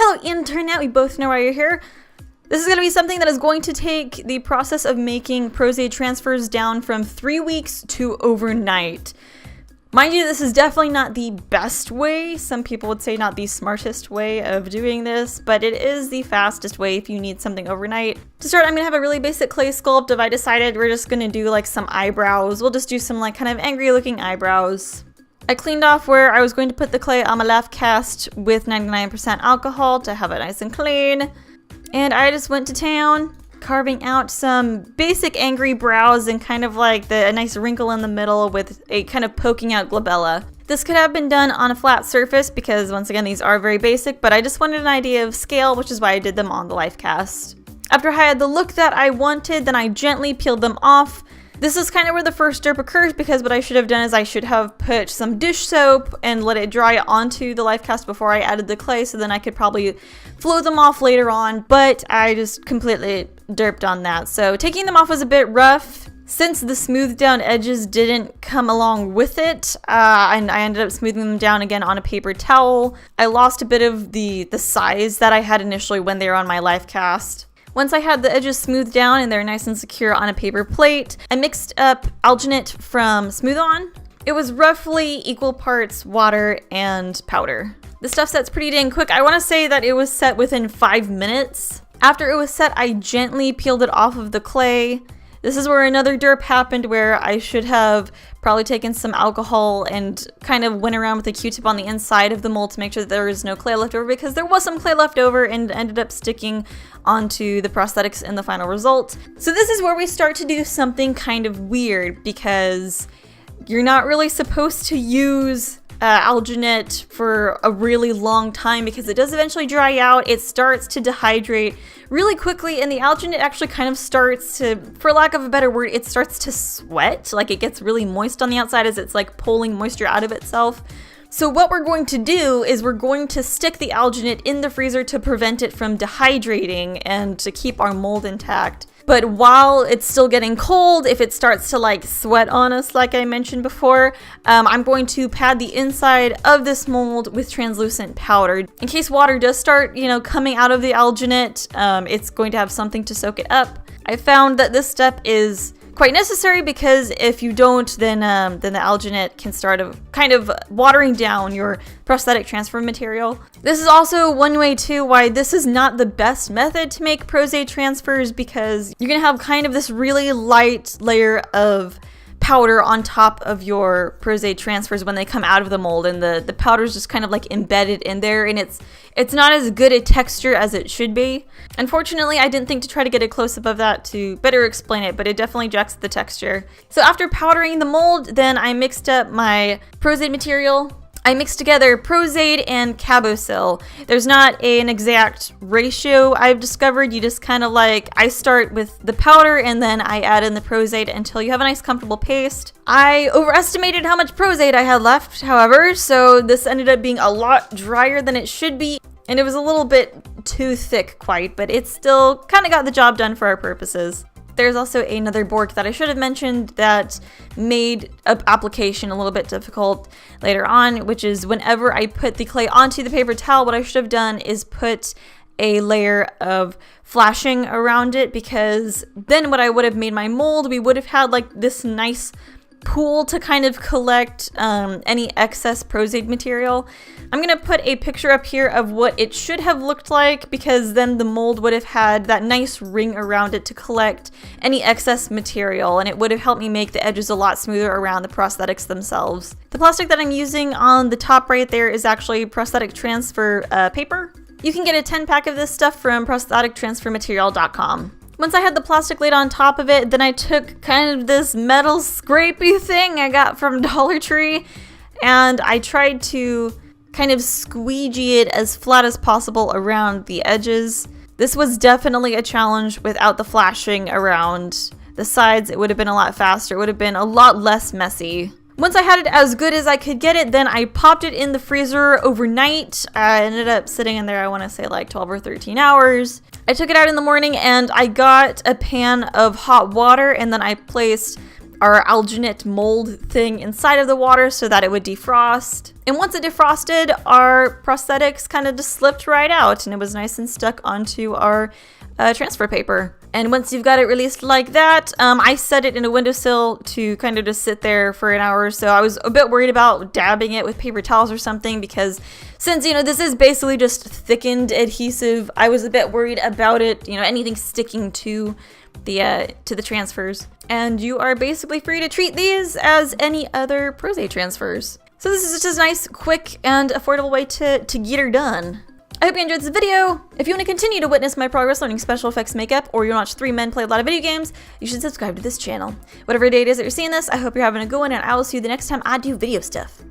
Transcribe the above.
Hello internet, we both know why you're here. This is going to be something that is going to take the process of making Prosaide transfers down from 3 weeks to overnight. Mind you, this is definitely not the best way. Some people would say not the smartest way of doing this, but it is the fastest way if you need something overnight. To start, I'm going to have a really basic clay sculpt. If I decided we're just going to do like some eyebrows, we'll just do some like kind of angry looking eyebrows. I cleaned off where I was going to put the clay on my left cast with 99% alcohol to have it nice and clean. And I just went to town, carving out some basic angry brows and kind of like a nice wrinkle in the middle with a kind of poking out glabella. This could have been done on a flat surface because once again these are very basic, but I just wanted an idea of scale, which is why I did them on the life cast. After I had the look that I wanted, then I gently peeled them off. This is kind of where the first derp occurs because what I should have done is I should have put some dish soap and let it dry onto the life cast before I added the clay, so then I could probably flow them off later on, but I just completely derped on that. So taking them off was a bit rough. Since the smoothed down edges didn't come along with it, and I ended up smoothing them down again on a paper towel, I lost a bit of the size that I had initially when they were on my life cast. Once I had the edges smoothed down and they're nice and secure on a paper plate, I mixed up alginate from Smooth On. It was roughly equal parts water and powder. The stuff sets pretty dang quick. I want to say that it was set within 5 minutes. After it was set, I gently peeled it off of the clay. This is where another derp happened where I should have probably taken some alcohol and kind of went around with a Q-tip on the inside of the mold to make sure that there was no clay left over, because there was some clay left over and ended up sticking onto the prosthetics in the final result. So this is where we start to do something kind of weird, because you're not really supposed to use alginate for a really long time because it does eventually dry out. It starts to dehydrate really quickly, and the alginate actually kind of starts to, for lack of a better word, it starts to sweat. Like it gets really moist on the outside as it's like pulling moisture out of itself. So what we're going to do is we're going to stick the alginate in the freezer to prevent it from dehydrating and to keep our mold intact. But while it's still getting cold, if it starts to like sweat on us, like I mentioned before, I'm going to pad the inside of this mold with translucent powder. In case water does start, coming out of the alginate, it's going to have something to soak it up. I found that this step is quite necessary because if you don't, then the alginate can start kind of watering down your prosthetic transfer material. This is also one way too why this is not the best method to make Prosaide transfers, because you're gonna have kind of this really light layer of powder on top of your Prosaide transfers when they come out of the mold, and the powder is just kind of like embedded in there, and it's not as good a texture as it should be. Unfortunately, I didn't think to try to get a close-up of that to better explain it, but it definitely jacks the texture. So after powdering the mold, then I mixed up my Prosaide material. I mixed together Prosaide and Cabosil. There's not an exact ratio I've discovered. You just kind of I start with the powder and then I add in the Prosaide until you have a nice comfortable paste. I overestimated how much Prosaide I had left, however, so this ended up being a lot drier than it should be. And it was a little bit too thick quite, but it still kind of got the job done for our purposes. There's also another bork that I should have mentioned that made application a little bit difficult later on, which is whenever I put the clay onto the paper towel, what I should have done is put a layer of flashing around it, because then what I would have made my mold, we would have had this nice pool to kind of collect any excess Prosaide material. I'm gonna put a picture up here of what it should have looked like, because then the mold would have had that nice ring around it to collect any excess material, and it would have helped me make the edges a lot smoother around the prosthetics themselves. The plastic that I'm using on the top right there is actually prosthetic transfer paper. You can get a 10-pack of this stuff from prosthetictransfermaterial.com. Once I had the plastic laid on top of it, then I took kind of this metal scrapey thing I got from Dollar Tree, and I tried to kind of squeegee it as flat as possible around the edges. This was definitely a challenge without the flashing around the sides. It would have been a lot faster. It would have been a lot less messy. Once I had it as good as I could get it, then I popped it in the freezer overnight. I ended up sitting in there, I want to say 12 or 13 hours. I took it out in the morning and I got a pan of hot water, and then I placed our alginate mold thing inside of the water so that it would defrost. And once it defrosted, our prosthetics kind of just slipped right out and it was nice and stuck onto our transfer paper. And once you've got it released like that, I set it in a windowsill to kind of just sit there for an hour or so. I was a bit worried about dabbing it with paper towels or something because since, you know, this is basically just thickened adhesive, I was a bit worried about it, you know, anything sticking to the transfers. And you are basically free to treat these as any other Prosaide transfers. So this is just a nice, quick, and affordable way to get her done. I hope you enjoyed this video. If you want to continue to witness my progress learning special effects makeup, or you want to watch 3 men play a lot of video games, you should subscribe to this channel. Whatever day it is that you're seeing this, I hope you're having a good one, and I will see you the next time I do video stuff.